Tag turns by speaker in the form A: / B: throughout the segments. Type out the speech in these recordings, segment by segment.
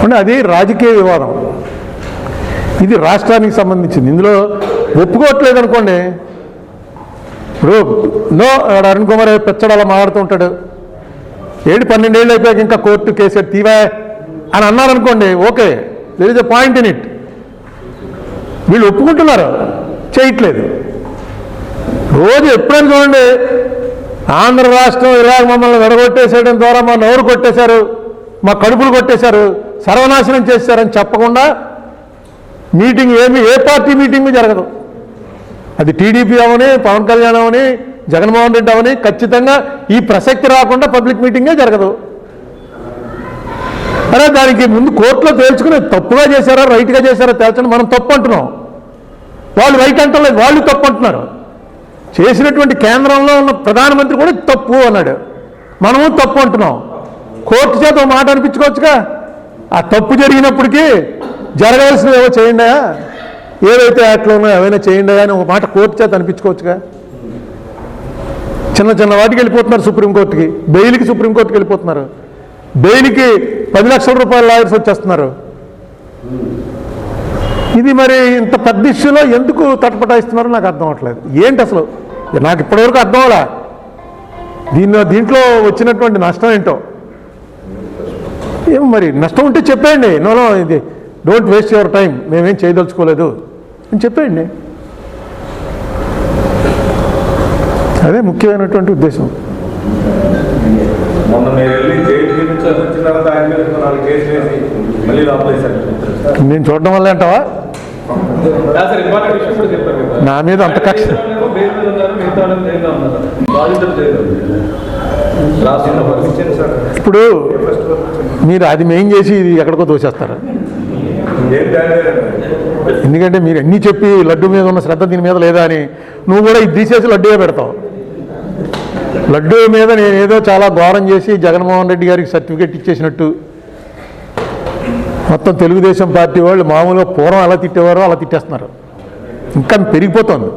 A: అంటే అది రాజకీయ వివాదం, ఇది రాష్ట్రానికి సంబంధించింది. ఇందులో ఒప్పుకోవట్లేదు అనుకోండి, ఇప్పుడు అరుణ్ కుమార్ పెచ్చడు అలా మాట్లాడుతూ ఉంటాడు, 12 ఏళ్ళు అయిపోయాక ఇంకా కోర్టు కేసు తీవా అని అన్నారనుకోండి, okay, there is a point in it. వీళ్ళు ఒప్పుకుంటున్నారు, చేయట్లేదు. రోజు ఎప్పుడైనా చూడండి, ఆంధ్ర రాష్ట్రం ఇలాగ మమ్మల్ని విడగొట్టేసేయడం ద్వారా మా నోరు కొట్టేశారు, మా కడుపులు కొట్టేశారు, సర్వనాశనం చేశారని చెప్పకుండా మీటింగ్ ఏ పార్టీ మీటింగ్ జరగదు. అది టీడీపీ అవని, పవన్ కళ్యాణ్ అవని, జగన్మోహన్ రెడ్డి అవని, ఖచ్చితంగా ఈ ప్రసక్తి రాకుండా పబ్లిక్ మీటింగే జరగదు. అరే దానికి ముందు కోర్టులో తేల్చుకుని తప్పుగా చేశారా రైట్గా చేశారా తేల్చండి. మనం తప్పు అంటున్నాం, వాళ్ళు రైట్ అంటలేదు, వాళ్ళు తప్పు అంటున్నారు. చేసినటువంటి కేంద్రంలో ఉన్న ప్రధానమంత్రి కూడా తప్పు అన్నాడు, మనము తప్పు అంటున్నాం. కోర్టు చేత ఒక మాట అనిపించుకోవచ్చుగా, ఆ తప్పు జరిగినప్పటికీ జరగాల్సినవి ఏవో చేయండి, ఏవైతే యాక్ట్లో ఉన్నాయో ఏవైనా చేయండి అని ఒక మాట కోర్టు చేత అనిపించుకోవచ్చుగా. చిన్న చిన్న వాటికి వెళ్ళిపోతున్నారు సుప్రీంకోర్టుకి, బెయిల్కి సుప్రీంకోర్టుకి వెళ్ళిపోతున్నారు. బెయిల్కి 10 లక్షల రూపాయల లాయర్స్ వచ్చేస్తున్నారు. ఇది మరి ఇంత పెద్ద ఇష్యూలో ఎందుకు తటపటాయిస్తున్నారో నాకు అర్థం అవ్వట్లేదు. ఏంటి అసలు నాకు ఇప్పటివరకు అర్థం అవ్వలే. దీంట్లో వచ్చినటువంటి నష్టం ఏంటో ఏమో. మరి నష్టం ఉంటే చెప్పేయండి, నో ఇది డోంట్ వేస్ట్ యువర్ టైం, మేమేం చేయదలుచుకోలేదు అని చెప్పేయండి. అదే ముఖ్యమైనటువంటి ఉద్దేశం. నేను చూడడం వల్ల అంటావా? నా మీద అంత కక్ష. ఇప్పుడు మీరు అది మెయిన్ చేసి ఇది ఎక్కడికో దోసేస్తారు. ఎందుకంటే మీరు అన్నీ చెప్పి లడ్డు మీద ఉన్న శ్రద్ధ దీని మీద లేదా అని నువ్వు కూడా ఇది తీసేసి లడ్డూగా పెడతావు. లడ్డూ మీద నేను ఏదో చాలా ఘోరం చేసి జగన్మోహన్ రెడ్డి గారికి సర్టిఫికేట్ ఇచ్చేసినట్టు, మొత్తం తెలుగుదేశం పార్టీ వాళ్ళు మామూలుగా పూర్వం ఎలా తిట్టేవారో అలా తిట్టేస్తున్నారు. ఇంకా పెరిగిపోతుంది.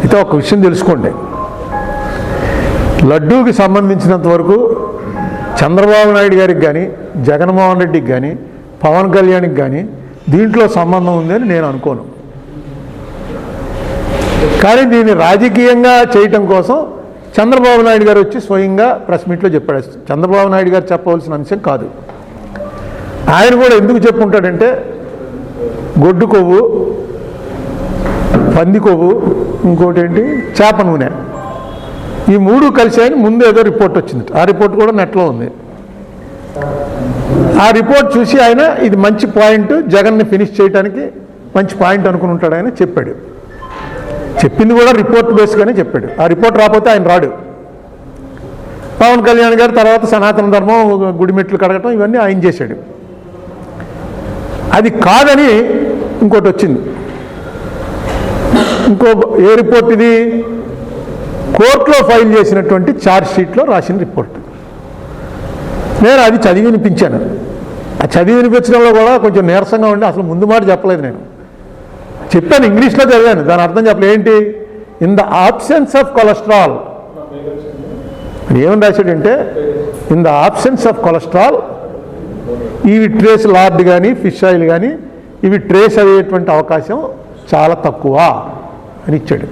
A: అయితే ఒక విషయం తెలుసుకోండి, లడ్డూకి సంబంధించినంత వరకు చంద్రబాబు నాయుడు గారికి కానీ, జగన్మోహన్ రెడ్డికి కానీ, పవన్ కళ్యాణ్కి కానీ దీంట్లో సంబంధం ఉందని నేను అనుకోను. కానీ దీన్ని రాజకీయంగా చేయటం కోసం చంద్రబాబు నాయుడు గారు వచ్చి స్వయంగా ప్రెస్ మీట్లో చెప్పాడు. చంద్రబాబు నాయుడు గారు చెప్పవలసిన అంశం కాదు. ఆయన కూడా ఎందుకు చెప్పుకుంటాడంటే గొడ్డు కొవ్వు, పంది కొవ్వు, ఇంకోటి ఏంటి చేప నూనె, ఈ 3 కలిసి ఆయన ముందు ఏదో రిపోర్ట్ వచ్చింది. ఆ రిపోర్ట్ కూడా నెట్లో ఉంది. ఆ రిపోర్ట్ చూసి ఆయన ఇది మంచి పాయింట్, జగన్ని ఫినిష్ చేయడానికి మంచి పాయింట్ అనుకుని ఉంటాడు. ఆయన చెప్పాడు, చెప్పింది కూడా రిపోర్ట్ బేస్గానే చెప్పాడు. ఆ రిపోర్ట్ రాకపోతే ఆయన రాడు. పవన్ కళ్యాణ్ గారు తర్వాత సనాతన ధర్మం, గుడిమెట్లు కడగటం ఇవన్నీ ఆయన చేశాడు. అది కాదని ఇంకోటి వచ్చింది. ఇంకో ఏ రిపోర్ట్ ఇది? కోర్టులో ఫైల్ చేసినటువంటి ఛార్జ్ షీట్లో రాసిన రిపోర్ట్. నేను అది చదివి వినిపించాను. ఆ చదివి వినిపించడంలో కూడా కొంచెం నీరసంగా ఉండి అసలు ముందు మాట చెప్పలేదు. నేను చెప్పాను, ఇంగ్లీష్లో చదివాను, దాని అర్థం చెప్పలేదు. ఏంటి? In the absence of cholesterol. ఏమని రాశాడంటే, in the absence of cholesterol ఇవి ట్రేస్ లార్డ్ కానీ ఫిష్ ఆయిల్ కానీ ఇవి ట్రేస్ అయ్యేటువంటి అవకాశం చాలా తక్కువ అని ఇచ్చాడు.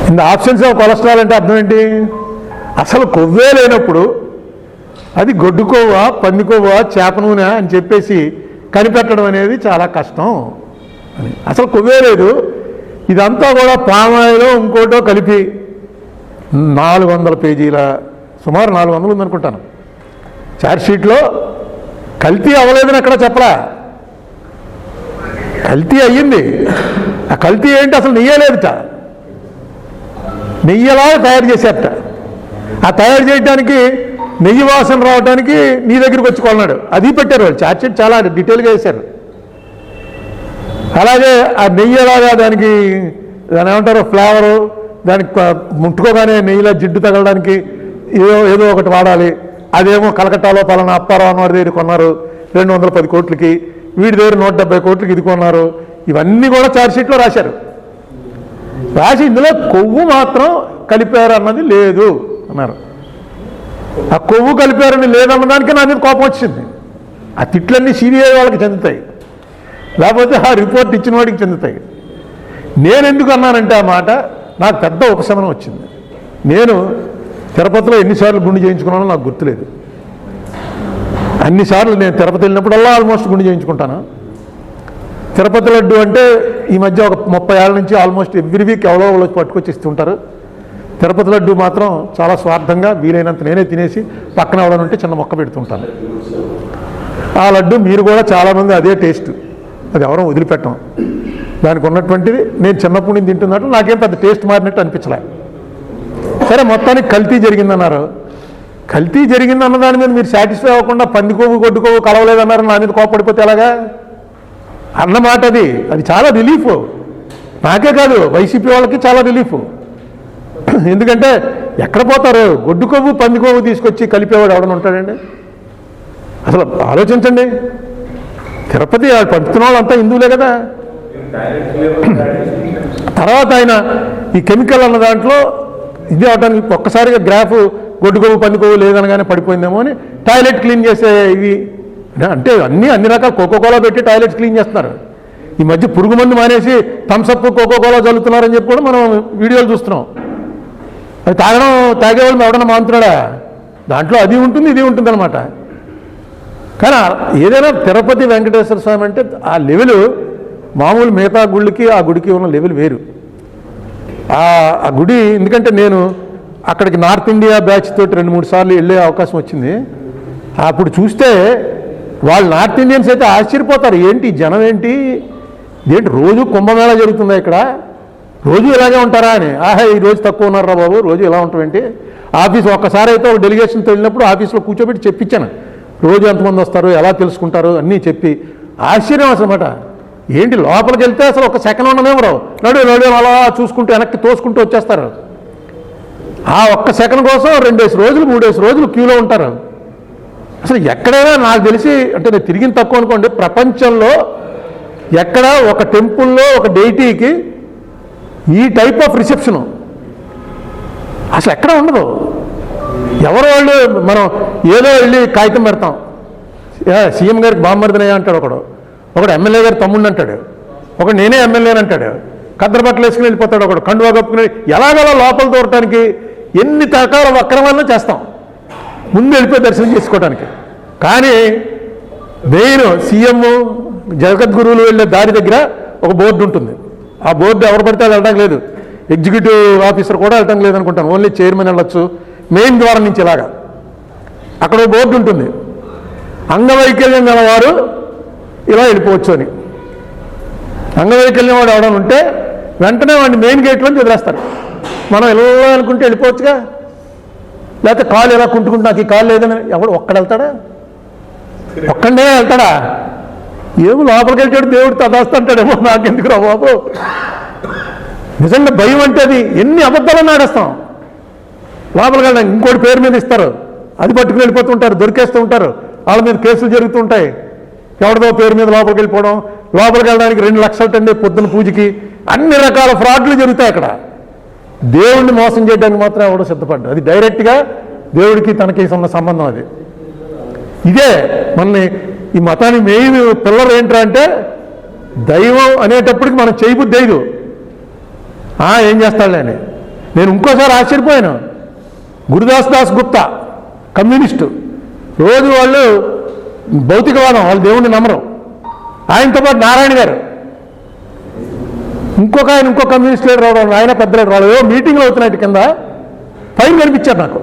A: In the absence of cholesterol అంటే అర్థం ఏంటి? అసలు కొవ్వే లేనప్పుడు అది గొడ్డు కొవ్వ, పంది కొవ్వ, చేప నూనె అని చెప్పేసి కనిపెట్టడం అనేది చాలా కష్టం అని. అసలు కొవ్వే లేదు, ఇదంతా కూడా పామాయిలో ఇంకోటో కలిపి 400 పేజీల, సుమారు 400 ఉందనుకుంటాను ఛార్జ్షీట్లో. కల్తీ అవ్వలేదని అక్కడ చెప్పలా, కల్తీ అయ్యింది. ఆ కల్తీ ఏంటి? అసలు నెయ్యలేదుట, నెయ్యలా తయారు చేసేట. ఆ తయారు చేయడానికి నెయ్యి వాసన రావడానికి నీ దగ్గరికి వచ్చి కొన్నాడు, అది పెట్టారు వాళ్ళు. ఛార్జ్షీట్ చాలా డీటెయిల్గా వేశారు. అలాగే ఆ నెయ్యి ఎలాగా దానికి దాని ఏమంటారు ఫ్లేవరు, దానికి ముట్టుకోగానే నెయ్యిలో జిడ్డు తగలడానికి ఏదో ఒకటి వాడాలి. అదేమో కలకట్టాలో పలానా అప్పారావు అన్నవాడి దగ్గర కొన్నారు 210 కోట్లకి, వీడి దగ్గర 170 కోట్లకి ఇది కొన్నారు. ఇవన్నీ కూడా ఛార్జ్షీట్లో రాశారు. రాసి ఇందులో కొవ్వు మాత్రం కలిపారు అన్నది లేదు అన్నారు. ఆ కొవ్వు కలిపారని లేదన్నదానికి నా మీద కోపం వచ్చింది. ఆ తిట్లన్నీ సిబిఐ వాళ్ళకి చెందుతాయి, లేకపోతే ఆ రిపోర్ట్ ఇచ్చిన వాడికి చెందుతాయి. నేను ఎందుకు అన్నానంటే ఆ మాట నాకు పెద్ద ఉపశమనం వచ్చింది. నేను తిరుపతిలో ఎన్నిసార్లు గుండు చేయించుకున్నానో నాకు గుర్తులేదు. అన్నిసార్లు నేను తిరుపతి వెళ్ళినప్పుడల్లా ఆల్మోస్ట్ గుండు చేయించుకుంటాను. తిరుపతి లడ్డు అంటే ఈ మధ్య ఒక 30 ఏళ్ళ నుంచి ఆల్మోస్ట్ ఎవ్రీ వీక్ ఎవరో వాళ్ళు పట్టుకొచ్చి ఇస్తుంటారు. తిరుపతి లడ్డు మాత్రం చాలా స్వార్థంగా వీలైనంత నేనే తినేసి పక్కన ఎవడని ఉంటే చిన్న మొక్క పెడుతుంటాను. ఆ లడ్డు మీరు కూడా చాలామంది అదే టేస్ట్, అది ఎవరో వదిలిపెట్టం. దానికి ఉన్నటువంటిది నేను చిన్నప్పటి నుంచి తింటున్నట్టు నాకేం పెద్ద టేస్ట్ మారినట్టు అనిపించలే. సరే, మొత్తానికి కల్తీ జరిగిందన్నారు. కల్తీ జరిగిందన్న దాని మీద మీరు సాటిస్ఫై అవ్వకుండా పందికోవు గొడ్డుకోవు కలవలేదన్నారు, నా మీద కోపడిపోతే ఎలాగా అన్నమాట. అది చాలా రిలీఫ్, నాకే కాదు వైసీపీ వాళ్ళకి చాలా రిలీఫ్. ఎందుకంటే ఎక్కడ పోతారు, గొడ్డుకోవు పందికోవు తీసుకొచ్చి కలిపేవాడు ఎవడని ఉంటాడండి? అసలు ఆలోచించండి. తిరుపతి పంపుతున్న వాళ్ళంతా హిందువులే కదా. తర్వాత ఆయన ఈ కెమికల్ అన్న దాంట్లో ఇది అవడానికి ఒక్కసారిగా గ్రాఫ్ గొడ్డుకోవు పందికోవు లేదనగానే పడిపోయిందేమో అని టాయిలెట్ క్లీన్ చేసే ఇవి అంటే అన్ని రకాల కోకోకోలా పెట్టి టాయిలెట్స్ క్లీన్ చేస్తున్నారు. ఈ మధ్య పురుగు మందు మానేసి థమ్సప్ కోకోకోలా చల్లుతున్నారని చెప్పి కూడా మనం వీడియోలు చూస్తున్నాం. అది తాగేవాళ్ళు ఎవడన్నా మానుతున్నాడా? దాంట్లో అది ఉంటుంది ఇది ఉంటుంది అనమాట. కానీ ఏదైనా తిరుపతి వెంకటేశ్వర స్వామి అంటే ఆ లెవెల్ మామూలు మిగతా గుళ్ళకి ఆ గుడికి ఉన్న లెవెల్ వేరు. ఆ గుడి ఎందుకంటే నేను అక్కడికి నార్త్ ఇండియా బ్యాచ్ తోటి 2-3 సార్లు వెళ్ళే అవకాశం వచ్చింది. అప్పుడు చూస్తే వాళ్ళు నార్త్ ఇండియన్స్ అయితే ఆశ్చర్యపోతారు, ఏంటి జనం ఏంటి రోజు కుంభమేళా జరుగుతుందా ఇక్కడ, రోజు ఇలాగే ఉంటారా అని. ఈరోజు తక్కువ ఉన్నారా బాబు, రోజు ఇలా ఉంటామేంటి. ఆఫీస్ ఒక్కసారి అయితే ఒక డెలిగేషన్తో వెళ్ళినప్పుడు ఆఫీస్లో కూర్చోబెట్టి చెప్పించాను, రోజు ఎంతమంది వస్తారు ఎలా తెలుసుకుంటారు అన్నీ చెప్పి. ఆశ్చర్యం అసలు ఏంటి లోపలికి వెళ్తే అసలు ఒక సెకండ్ ఉండనేమో నడు అలా చూసుకుంటూ వెనక్కి తోసుకుంటూ వచ్చేస్తారు. ఆ ఒక్క సెకండ్ కోసం 2 రోజులు 3 రోజులు క్యూలో ఉంటారు. అసలు ఎక్కడైనా నాకు తెలిసి అంటే నేను తిరిగిన తక్కువ అనుకోండి, ప్రపంచంలో ఎక్కడ ఒక టెంపుల్లో ఒక డైటీకి ఈ టైప్ ఆఫ్ రిసెప్షను అసలు ఎక్కడ ఉండదు. ఎవరు వాళ్ళు మనం ఏదో వెళ్ళి కాగితం పెడతాం, సీఎం గారికి బామ్మర్దినయ్య అంటాడు ఒకడు ఎమ్మెల్యే గారి తమ్ముడిని అంటాడు, ఒకడు నేనే ఎమ్మెల్యేని అంటాడు, కద్దరు బట్టలు వేసుకుని వెళ్ళిపోతాడు, ఒకడు కండువా కప్పుకుని ఎలాగలా లోపల దూరటానికి ఎన్ని రకాల వక్రమన్నా చేస్తాం ముందు వెళ్ళిపోయి దర్శనం చేసుకోవడానికి. కానీ మెయిన్ సీఎం జగద్గురువులు వెళ్ళే దారి దగ్గర ఒక బోర్డు ఉంటుంది. ఆ బోర్డు ఎవరు పడితే వెళ్ళడం లేదు, ఎగ్జిక్యూటివ్ ఆఫీసర్ కూడా వెళ్ళడం లేదనుకుంటాను, ఓన్లీ చైర్మన్ వెళ్ళొచ్చు మెయిన్ ద్వారం నుంచి. ఇలాగా అక్కడ బోర్డు ఉంటుంది, అంగవైకల్యం గల వారు ఇలా వెళ్ళిపోవచ్చు అని. అంగవైకల్యం వాడు ఎవడని ఉంటే వెంటనే వాడిని మెయిన్ గేట్లోంచి వదిలేస్తారు. మనం వెళ్ళాలనుకుంటే వెళ్ళిపోవచ్చుగా, లేకపోతే కాలు ఎలా కుంటుకుంటే నాకు ఈ కాలు లేదని ఎవడు ఒక్కడ వెళ్తాడా? ఒక్కడే వెళ్తాడా? ఏమో లోపలికి వెళ్తాడు, దేవుడు తదాస్తుంటాడేమో, నాకెందుకు రా బాబు. నిజంగా భయం అంటే అది ఎన్ని అబద్ధాలను ఆడేస్తాం. లోపలికి వెళ్ళడానికి ఇంకోటి పేరు మీద ఇస్తారు, అది పట్టుకుని వెళ్ళిపోతుంటారు, దొరికేస్తూ ఉంటారు, వాళ్ళ మీద కేసులు జరుగుతుంటాయి. ఎవరిదో పేరు మీద లోపలికి వెళ్ళిపోవడం, లోపలికి వెళ్ళడానికి 2 లక్షలు టండి పొద్దున పూజకి, అన్ని రకాల ఫ్రాడ్లు జరుగుతాయి అక్కడ. దేవుడిని మోసం చేయడానికి మాత్రం ఎవడో సిద్ధపడ్డా, అది డైరెక్ట్గా దేవుడికి తనకి ఉన్న సంబంధం. అది ఇదే మన ఈ మతానికి మెయిన్ పిల్లలు ఏంట్రా అంటే దైవం అనేటప్పటికి మనం చేయబుద్ధి లేదు, ఏం చేస్తాడులే అని. నేను ఇంకోసారి ఆశ్చర్యపోయాను, గురుదాస్ గుప్తా కమ్యూనిస్టు, రోజు వాళ్ళు భౌతికవాదం, వాళ్ళు దేవుణ్ణి నమ్మరు. ఆయనతో పాటు నారాయణ గారు, ఇంకో కమ్యూనిస్ట్ లీడర్ రావడం, ఆయన పెద్ద లీడర్ రావడం, ఏవో మీటింగ్లు అవుతున్నాయి కింద పైన కనిపించారు నాకు.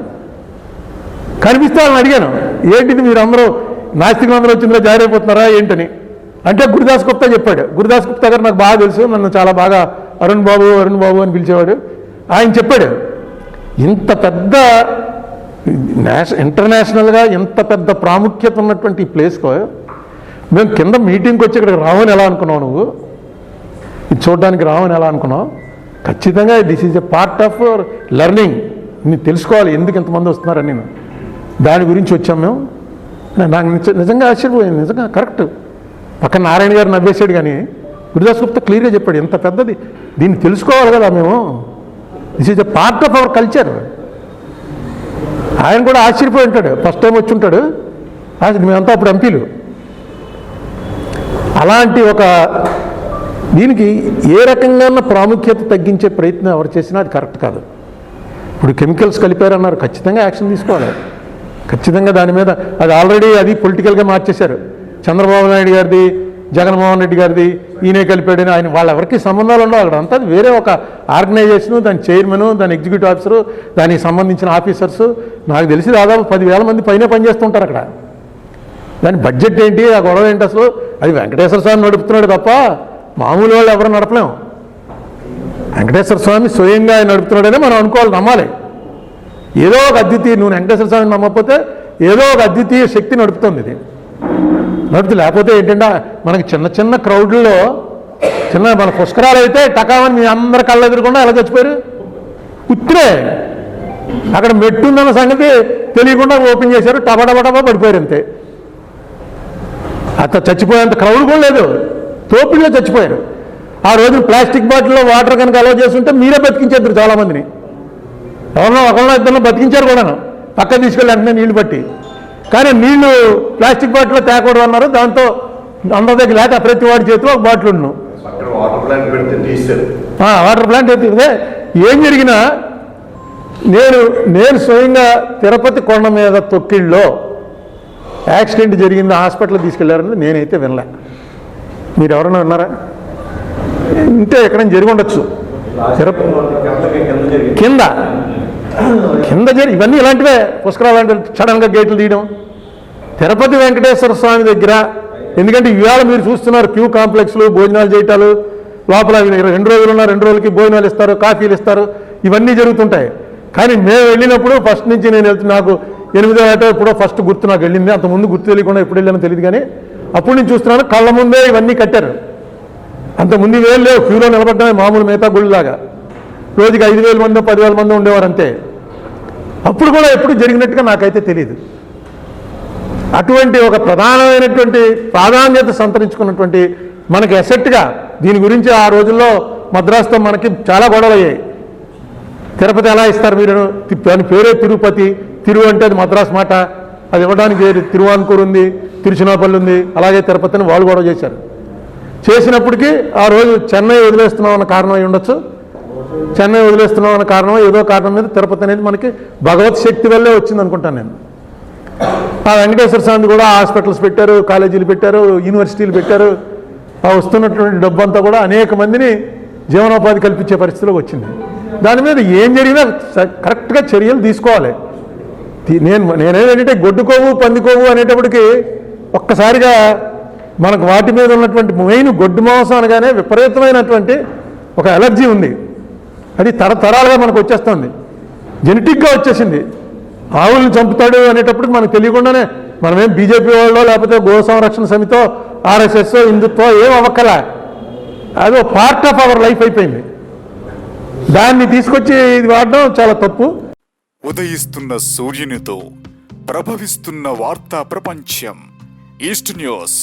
A: కనిపిస్తే వాళ్ళని అడిగాను, ఏంటిది మీరందరూ నాస్తికులందరూ వచ్చిందో జారైపోతున్నారా ఏంటని. అంటే గురుదాస్ గుప్తా చెప్పాడు. గురుదాస్ గుప్తా గారు నాకు బాగా తెలుసు, నన్ను చాలా బాగా అరుణ్ బాబు అని పిలిచేవాడు. ఆయన చెప్పాడు, ఇంత పెద్ద ఇంటర్నేషనల్గా ఇంత పెద్ద ప్రాముఖ్యత ఉన్నటువంటి ఈ ప్లేస్కో మేము కింద మీటింగ్కి వచ్చి ఇక్కడికి రావని ఎలా అనుకున్నావు, నువ్వు ఇది చూడడానికి రావని ఎలా అనుకున్నావు? ఖచ్చితంగా this is a part of learning, నేను తెలుసుకోవాలి ఎందుకు ఇంతమంది వస్తున్నారని. నేను దాని గురించి వచ్చాం మేము. నాకు నిజంగా ఆశ్చర్యపోయింది, నిజంగా కరెక్ట్. పక్కన నారాయణ గారు నవ్వేశాడు, కానీ గురుదాస్ గుప్తా క్లియర్గా చెప్పాడు, ఎంత పెద్దది, దీన్ని తెలుసుకోవాలి కదా మేము, this is a part of our culture. ఆయన కూడా ఆశ్చర్యపోయి ఉంటాడు, ఫస్ట్ టైం వచ్చి ఉంటాడు. మేమంతా అప్పుడు ఎంపీలు, అలాంటి ఒక దీనికి ఏ రకంగా ప్రాముఖ్యత తగ్గించే ప్రయత్నం ఎవరు చేసినా అది కరెక్ట్ కాదు. ఇప్పుడు కెమికల్స్ కలిపారన్నారు, ఖచ్చితంగా యాక్షన్ తీసుకోవాలి. ఖచ్చితంగా దాని మీద అది ఆల్రెడీ అది పొలిటికల్గా మార్చేశారు. చంద్రబాబు నాయుడు గారిది, జగన్మోహన్ రెడ్డి గారిది, ఈయనే కలిపాడని ఆయన వాళ్ళెవరికి సంబంధాలు ఉండవు అక్కడ. అంతా వేరే ఒక ఆర్గనైజేషను, దాని చైర్మను, దాని ఎగ్జిక్యూటివ్ ఆఫీసరు, దానికి సంబంధించిన ఆఫీసర్సు, నాకు తెలిసి దాదాపు 10,000 మంది పైన పనిచేస్తుంటారు అక్కడ. దాని బడ్జెట్ ఏంటి, ఆ గొడవ ఏంటి అసలు? అది వెంకటేశ్వర స్వామి నడుపుతున్నాడు తప్ప మామూలు వాళ్ళు ఎవరు నడపలేము. వెంకటేశ్వర స్వామి స్వయంగా ఆయన నడుపుతున్నాడనే మనం అనుకోవాలి, నమ్మాలి. ఏదో ఒక అద్వితీయ, నువ్వు వెంకటేశ్వర స్వామిని నమ్మకపోతే ఏదో ఒక అద్వితీయ శక్తి నడుపుతుంది ఇది. నడుపుతూ లేకపోతే ఏంటంటే మనకి చిన్న చిన్న క్రౌడ్లలో మన పుష్కరాలు అయితే టకామని మీ అందరి కళ్ళ ఎదురకుండా ఎలా చచ్చిపోయారు? ఉత్తిరే అక్కడ మెట్టు ఉందన్న సంగతి తెలియకుండా ఓపెన్ చేశారు, టబా పడిపోయారు అంతే. అంత చచ్చిపోయేంత క్రౌడ్ కూడా లేదు, తోపిడిలో చచ్చిపోయారు. ఆ రోజు ప్లాస్టిక్ బాటిల్లో వాటర్ కనుక అలౌ చేస్తుంటే మీరే బతికించేద్దరు చాలామందిని. ఎవరినో ఒకరినో ఇద్దరినో బతికించారు కూడాను, పక్క తీసుకెళ్ళి వెంటనే నీళ్లు పట్టి. కానీ నీళ్లు ప్లాస్టిక్ బాటిల్లో తేకూడదు అన్నారు. దాంతో అందరి దగ్గర లేక ప్రతి వాడి చేతిలో ఒక బాటిల్ ఉన్నాను. వాటర్ ప్లాంట్ ఎత్తితే ఏం జరిగినా నేను స్వయంగా తిరుపతి కొండ మీద తొక్కిళ్ళలో యాక్సిడెంట్ జరిగింది, హాస్పిటల్ తీసుకెళ్లారని నేనైతే వినలే. మీరు ఎవరైనా విన్నారా? ఇంటే ఎక్కడైనా జరిగి ఉండొచ్చు. కింద ఇవన్నీ ఇలాంటివే పుష్కరాలు అంటే సడన్గా గేట్లు తీయడం. తిరుపతి వెంకటేశ్వర స్వామి దగ్గర, ఎందుకంటే ఇవాళ మీరు చూస్తున్నారు క్యూ కాంప్లెక్స్లు, భోజనాలు చేయటాలు, లోపల 2 రోజులు ఉన్న 2 రోజులకి భోజనాలు ఇస్తారు, కాఫీలు ఇస్తారు, ఇవన్నీ జరుగుతుంటాయి. కానీ మేము వెళ్ళినప్పుడు ఫస్ట్ నుంచి నేను నాకు 8వ ఏట ఎప్పుడో ఫస్ట్ గుర్తు నాకు వెళ్ళింది. అంతకుముందు గుర్తు తెలియకుండా ఎప్పుడు వెళ్ళానో తెలియదు. కానీ అప్పుడు నేను చూస్తున్నాను కళ్ళ ముందే ఇవన్నీ కట్టారు. అంతకుముందు వేలు లేవు, క్యూలో నిలబడ్డమే మామూలు మిగతా గుళ్ళలాగా. రోజుకి 5,000 మందో 10,000 మందో ఉండేవారు అంతే. అప్పుడు కూడా ఎప్పుడు జరిగినట్టుగా నాకైతే తెలియదు. అటువంటి ఒక ప్రధానమైనటువంటి ప్రాధాన్యత సంతరించుకున్నటువంటి మనకి ఎసెట్గా దీని గురించి ఆ రోజుల్లో మద్రాసుతో మనకి చాలా గొడవలు అయ్యాయి. తిరుపతి ఎలా ఇస్తారు మీరు? దాని పేరే తిరుపతి. తిరు అంటే అది మద్రాసు మాట, అది ఇవ్వడానికి తిరువాన్కూరు ఉంది, తిరుచినాపల్లి ఉంది, అలాగే తిరుపతిని వాళ్ళు గొడవ చేశారు. చేసినప్పటికీ ఆ రోజు చెన్నై వదిలేస్తున్నాం అన్న కారణం అయి ఉండొచ్చు. చెన్నై వదిలేస్తున్నాం అన్న కారణం ఏదో కారణం మీద తిరుపతి అనేది మనకి భగవత్ శక్తి వల్లే వచ్చింది అనుకుంటాను నేను. ఆ వెంకటేశ్వర స్వామి కూడా హాస్పిటల్స్ పెట్టారు, కాలేజీలు పెట్టారు, యూనివర్సిటీలు పెట్టారు. ఆ వస్తున్నటువంటి డబ్బంతా కూడా అనేక మందిని జీవనోపాధి కల్పించే పరిస్థితిలోకి వచ్చింది. దాని మీద ఏం జరిగినా కరెక్ట్గా చర్యలు తీసుకోవాలి. నేనేంటంటే గొడ్డుకోవు పందికోవు అనేటప్పటికీ ఒక్కసారిగా మనకు వాటి మీద ఉన్నటువంటి మెయిన్ గొడ్డు మాంసం అనగానే విపరీతమైనటువంటి ఒక ఎలర్జీ ఉంది. అది తరతరాలుగా మనకు వచ్చేస్తుంది, జెనెటిక్గా వచ్చేసింది. ఆవులను చంపుతాడు అనేటప్పుడు మనకు తెలియకుండానే మనమేం బీజేపీ వాళ్ళో లేకపోతే గో సంరక్షణ సమితో ఆర్ఎస్ఎస్ హిందుత్వం ఏం అవ్వక్కలా, అది ఒక పార్ట్ ఆఫ్ అవర్ లైఫ్ అయిపోయింది. దాన్ని తీసుకొచ్చి ఇది వాడడం చాలా తప్పు.
B: ఉదయిస్తున్న సూర్యునితో ప్రభవిస్తున్న వార్తా ప్రపంచం ఈస్ట్ న్యూస్.